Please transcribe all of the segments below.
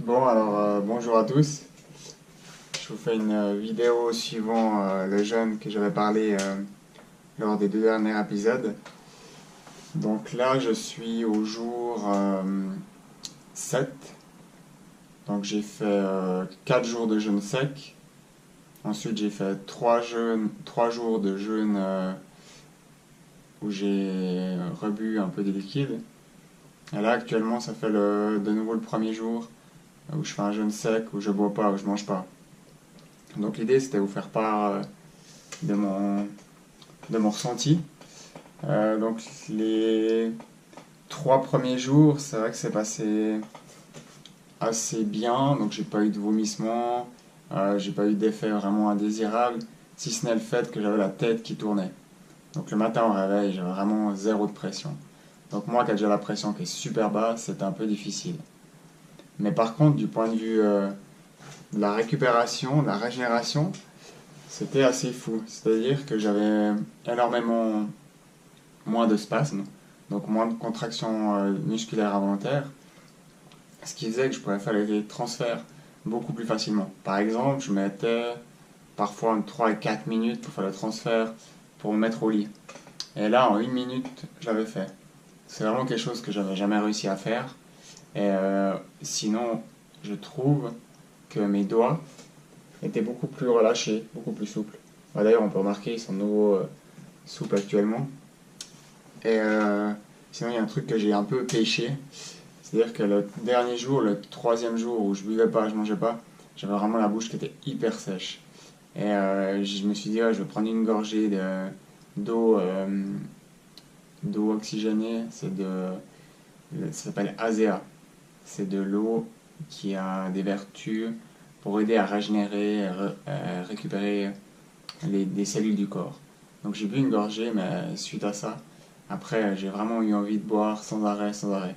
Bon, alors bonjour à tous. Je vous fais une vidéo suivant le jeûne que j'avais parlé lors des deux derniers épisodes. Donc là, je suis au jour 7. Donc j'ai fait 4 jours de jeûne sec. Ensuite, j'ai fait 3 jours de jeûne où j'ai rebu un peu des liquides. Et là, actuellement, ça fait de nouveau le premier jour où je fais un jeûne sec, où je bois pas, où je mange pas. Donc l'idée c'était de vous faire part de mon ressenti. Donc les 3 premiers jours, c'est vrai que c'est passé assez bien, donc j'ai pas eu de vomissements, j'ai pas eu d'effet vraiment indésirable, si ce n'est le fait que j'avais la tête qui tournait. Donc le matin au réveil, j'avais vraiment zéro de pression. Donc moi qui ai déjà la pression qui est super basse, c'était un peu difficile. Mais par contre, du point de vue de la récupération, de la régénération, c'était assez fou. C'est-à-dire que j'avais énormément moins de spasmes, donc moins de contractions musculaires involontaires, ce qui faisait que je pouvais faire les transferts beaucoup plus facilement. Par exemple, je mettais parfois 3 et 4 minutes pour faire le transfert pour me mettre au lit. Et là, en 1 minute, je l'avais fait. C'est vraiment quelque chose que j'avais jamais réussi à faire. Et sinon, je trouve que mes doigts étaient beaucoup plus relâchés, beaucoup plus souples. D'ailleurs, on peut remarquer, ils sont de nouveau souples actuellement. Et sinon, il y a un truc que j'ai un peu pêché. C'est-à-dire que le dernier jour, le troisième jour où je buvais pas, je mangeais pas, j'avais vraiment la bouche qui était hyper sèche. Et je me suis dit, ouais, je vais prendre une gorgée d'eau d'eau oxygénée. Ça s'appelle ASEA. C'est de l'eau qui a des vertus pour aider à régénérer, récupérer des cellules du corps. Donc j'ai bu une gorgée, mais suite à ça, après j'ai vraiment eu envie de boire sans arrêt, sans arrêt.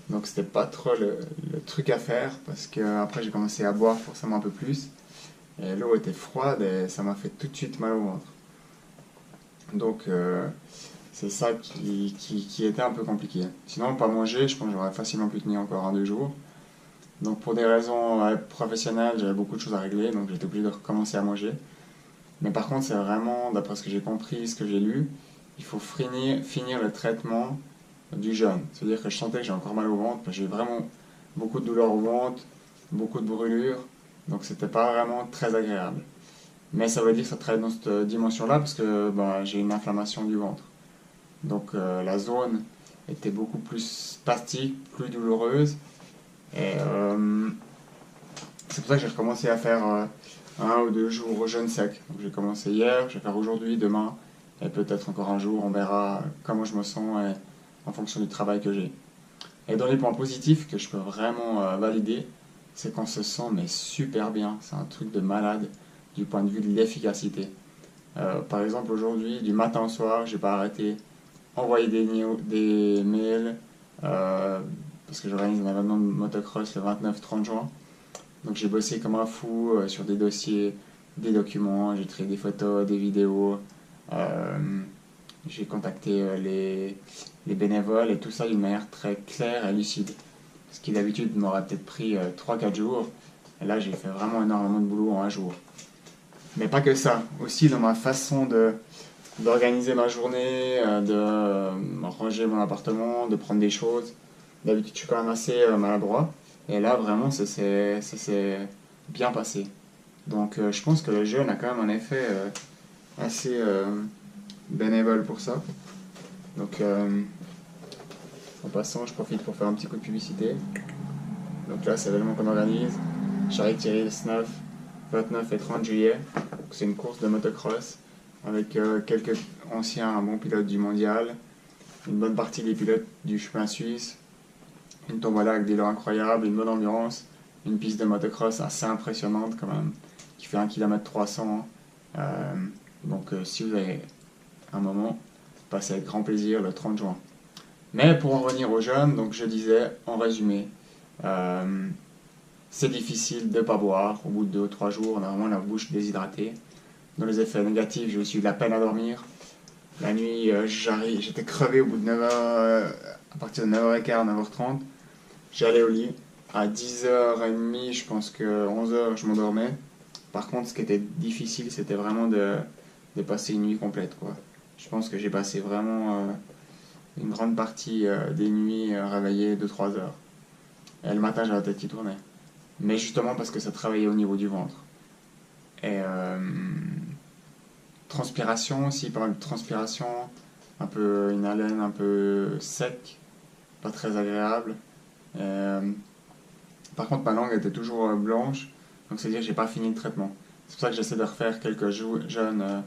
Donc c'était pas trop le truc à faire parce que après j'ai commencé à boire forcément un peu plus et l'eau était froide et ça m'a fait tout de suite mal au ventre. Donc c'est ça qui était un peu compliqué. Sinon pas manger, je pense que j'aurais facilement pu tenir encore 1, 2 jours. Donc pour des raisons professionnelles, j'avais beaucoup de choses à régler, donc j'étais obligé de recommencer à manger. Mais par contre, c'est vraiment, d'après ce que j'ai compris, ce que j'ai lu, il faut finir le traitement du jeûne. C'est-à-dire que je sentais que j'ai encore mal au ventre, j'ai vraiment beaucoup de douleurs au ventre, beaucoup de brûlures, donc c'était pas vraiment très agréable. Mais ça veut dire que ça traite dans cette dimension-là parce que j'ai une inflammation du ventre. Donc la zone était beaucoup plus spastique, plus douloureuse. Et c'est pour ça que j'ai recommencé à faire 1 ou 2 jours au jeûne sec. Donc j'ai commencé hier, je vais faire aujourd'hui, demain, et peut-être encore un jour, on verra comment je me sens et en fonction du travail que j'ai. Et dans les points positifs que je peux vraiment valider, c'est qu'on se sent mais super bien. C'est un truc de malade du point de vue de l'efficacité. Par exemple, aujourd'hui, du matin au soir, j'ai pas arrêté envoyer des mails parce que j'organise un événement de motocross le 29-30 juin. Donc j'ai bossé comme un fou sur des dossiers, des documents, j'ai créé des photos, des vidéos, euh, j'ai contacté les bénévoles et tout ça d'une manière très claire et lucide. Ce qui d'habitude m'aurait peut-être pris 3-4 jours. Et là j'ai fait vraiment énormément de boulot en un jour. Mais pas que ça, aussi dans ma façon d'organiser ma journée, de ranger mon appartement, de prendre des choses. D'habitude je suis quand même assez maladroit. Et là vraiment ça s'est bien passé. Donc je pense que le jeûne a quand même un effet assez bénévole pour ça. Donc en passant, je profite pour faire un petit coup de publicité. Donc là, c'est l'événement qu'on organise. Charity Race 9, 29 et 30 juillet. C'est une course de motocross avec quelques anciens bons pilotes du mondial, une bonne partie des pilotes du chemin suisse, une tombola avec des lots incroyables, une bonne ambiance, une piste de motocross assez impressionnante quand même, qui fait 1 km 300. Donc si vous avez un moment, passez avec grand plaisir le 30 juin. Mais pour en revenir aux jeunes, donc je disais en résumé, c'est difficile de ne pas boire. Au bout de 2 ou 3 jours, on a vraiment la bouche déshydratée. Dans les effets négatifs, j'ai aussi eu de la peine à dormir. La nuit, j'étais crevé au bout de 9h, à partir de 9h15, 9h30. J'allais au lit, à 10h30, je pense que 11h, je m'endormais. Par contre, ce qui était difficile, c'était vraiment de passer une nuit complète, quoi. Je pense que j'ai passé vraiment une grande partie des nuits réveillé 2-3 heures. Et le matin, j'avais la tête qui tournait. Mais justement parce que ça travaillait au niveau du ventre. Et transpiration aussi, pas mal de transpiration, un peu une haleine un peu sec, pas très agréable. Et, par contre, ma langue était toujours blanche, donc c'est-à-dire que j'ai pas fini le traitement. C'est pour ça que j'essaie de refaire quelques jeûnes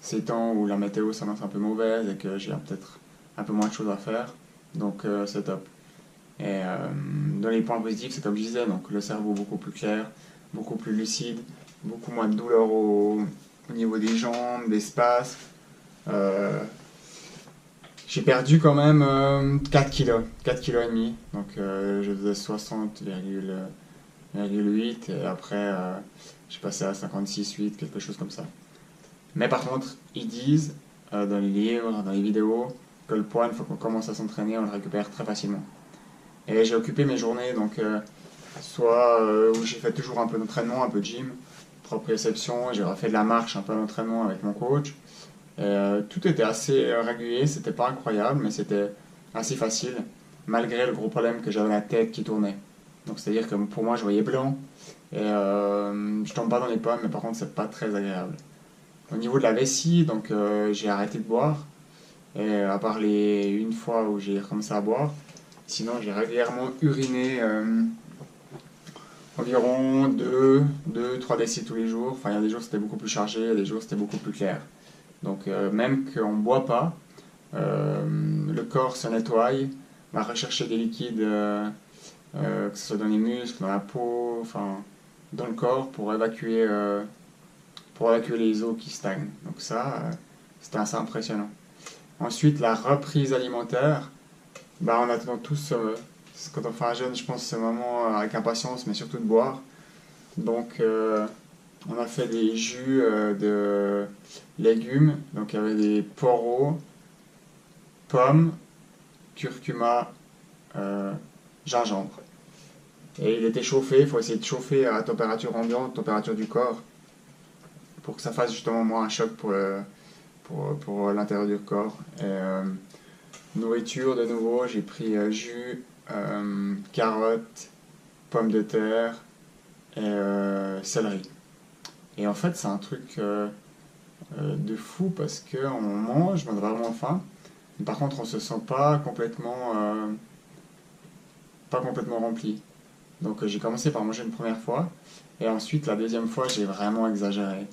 ces temps où la météo s'annonce un peu mauvaise et que j'ai peut-être un peu moins de choses à faire. Donc c'est top. Et dans les points positifs, c'est comme je disais, donc le cerveau beaucoup plus clair, beaucoup plus lucide, beaucoup moins de douleur au niveau des jambes, des spasmes. Euh, j'ai perdu quand même 4 kilos, 4 kilos et demi. Donc je faisais 60,8 et après j'ai passé à 56,8, quelque chose comme ça. Mais par contre, ils disent dans les livres, dans les vidéos, que le poids, une fois qu'on commence à s'entraîner, on le récupère très facilement. Et j'ai occupé mes journées, donc soit où j'ai fait toujours un peu d'entraînement, un peu de gym, proprioception, j'ai refait de la marche, un peu d'entraînement avec mon coach. Et, tout était assez régulier, c'était pas incroyable, mais c'était assez facile, malgré le gros problème que j'avais la tête qui tournait. Donc c'est-à-dire que pour moi, je voyais blanc, et je tombe pas dans les pommes, mais par contre, c'est pas très agréable. Au niveau de la vessie, donc j'ai arrêté de boire, et à part une fois où j'ai recommencé à boire, sinon j'ai régulièrement uriné environ 2-3 décès tous les jours. Enfin, il y a des jours c'était beaucoup plus chargé, il y a des jours c'était beaucoup plus clair. Donc même qu'on ne boit pas, le corps se nettoie, va rechercher des liquides, que ce soit dans les muscles, dans la peau, enfin dans le corps pour évacuer les eaux qui stagnent. Donc ça, c'était assez impressionnant. Ensuite, la reprise alimentaire, bah, on attend tous, quand on fait un jeûne, je pense, ce moment avec impatience, mais surtout de boire. Donc, on a fait des jus de légumes. Donc, il y avait des poireaux, pommes, curcuma, gingembre. Et il était chauffé, il faut essayer de chauffer à température ambiante, température du corps, pour que ça fasse justement moins un choc pour l'intérieur du corps. Et, nourriture, de nouveau, j'ai pris jus, carottes, pommes de terre et céleri. Et en fait, c'est un truc de fou parce qu'on mange, on a vraiment faim. Mais par contre, on se sent pas complètement rempli. Donc j'ai commencé par manger une première fois. Et ensuite, la deuxième fois, j'ai vraiment exagéré.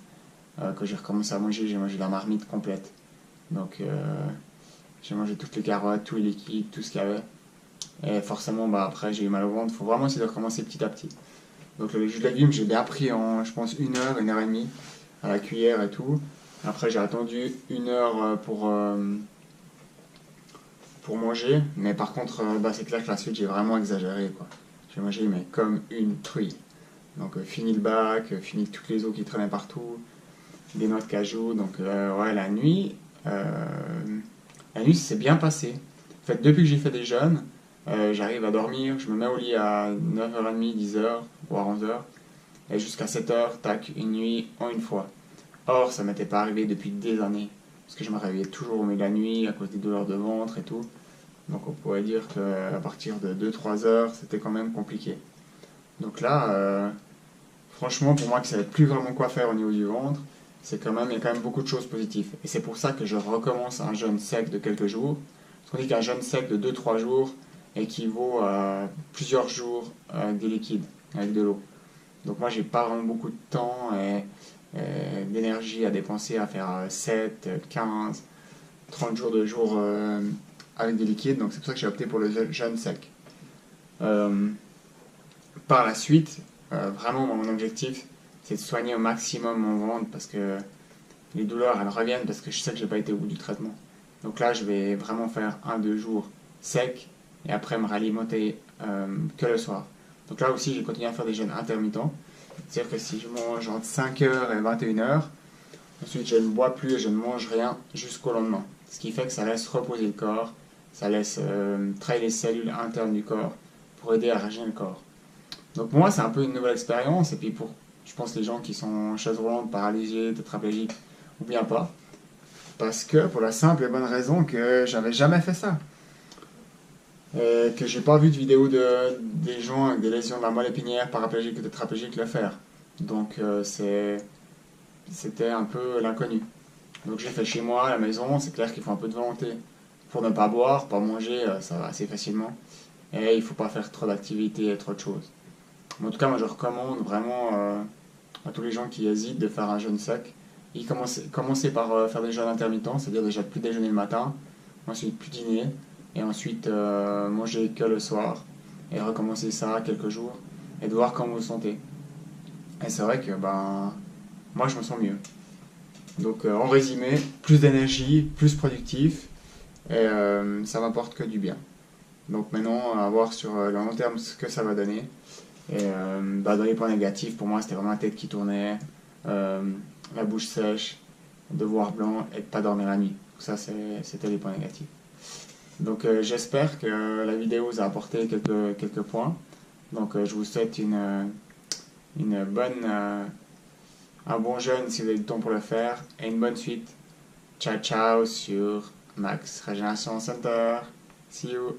Quand j'ai recommencé à manger, j'ai mangé la marmite complète. Donc j'ai mangé toutes les carottes, tous les liquides, tout ce qu'il y avait. Et forcément, bah, après, j'ai eu mal au ventre. Il faut vraiment essayer de recommencer petit à petit. Donc le jus de légumes, j'ai bien pris en, je pense, 1 heure et demie, à la cuillère et tout. Après, j'ai attendu 1 heure pour manger. Mais par contre, bah, c'est clair que la suite, j'ai vraiment exagéré, quoi. J'ai mangé, mais comme une truie. Donc fini le bac, fini toutes les eaux qui traînaient partout, des noix de cajou. Donc ouais, la nuit, c'est bien passé. En fait, depuis que j'ai fait des jeûnes, j'arrive à dormir, je me mets au lit à 9h30, 10h, voire 11h, et jusqu'à 7h, tac, une nuit en une fois. Or, ça m'était pas arrivé depuis des années, parce que je me réveillais toujours au milieu de la nuit à cause des douleurs de ventre et tout. Donc on pourrait dire qu'à partir de 2-3 heures, c'était quand même compliqué. Donc là, franchement, pour moi qui ne savais plus vraiment quoi faire au niveau du ventre, il y a quand même beaucoup de choses positives. Et c'est pour ça que je recommence un jeûne sec de quelques jours. Parce qu'on dit qu'un jeûne sec de 2-3 jours équivaut à plusieurs jours avec des liquides, avec de l'eau. Donc moi, j'ai pas vraiment beaucoup de temps et d'énergie à dépenser à faire 7, 15, 30 jours de jour avec des liquides. Donc c'est pour ça que j'ai opté pour le jeûne sec. Par la suite, vraiment mon objectif, c'est de soigner au maximum mon ventre parce que les douleurs elles reviennent parce que je sais que j'ai pas été au bout du traitement. Donc là je vais vraiment faire 1-2 jours secs et après me réalimenter que le soir. Donc là aussi j'ai continué à faire des jeûnes intermittents. C'est-à-dire que si je mange entre 5h et 21h, ensuite je ne bois plus et je ne mange rien jusqu'au lendemain. Ce qui fait que ça laisse reposer le corps, ça laisse travailler les cellules internes du corps pour aider à régénérer le corps. Donc moi, c'est un peu une nouvelle expérience, et puis pour, je pense, les gens qui sont chaises roulantes, paralysés, tétraplégiques, ou bien pas. Parce que, pour la simple et bonne raison que j'avais jamais fait ça. Et que j'ai pas vu de vidéo des gens avec des lésions de la moelle épinière, paraplégiques ou tétraplégiques le faire. Donc c'était un peu l'inconnu. Donc j'ai fait chez moi, à la maison, c'est clair qu'il faut un peu de volonté. Pour ne pas boire, pas manger, ça va assez facilement. Et il faut pas faire trop d'activités et trop de choses. Mais en tout cas, moi je recommande vraiment à tous les gens qui hésitent de faire un jeûne sec. Commencer par faire des jeûnes intermittents, c'est-à-dire déjà plus déjeuner le matin, ensuite plus dîner, et ensuite manger que le soir, et recommencer ça quelques jours, et de voir comment vous vous sentez. Et c'est vrai que ben, moi je me sens mieux. Donc en résumé, plus d'énergie, plus productif, et ça m'apporte que du bien. Donc maintenant, à voir sur le long terme ce que ça va donner. Et bah, dans les points négatifs, pour moi, c'était vraiment la tête qui tournait, euh, la bouche sèche, de voir blanc et de pas dormir la nuit. Ça, c'était les points négatifs. Donc j'espère que la vidéo vous a apporté quelques points. Donc je vous souhaite une bonne, un bon jeûne si vous avez du temps pour le faire, et une bonne suite. Ciao ciao sur Max Regeneration Center. See you.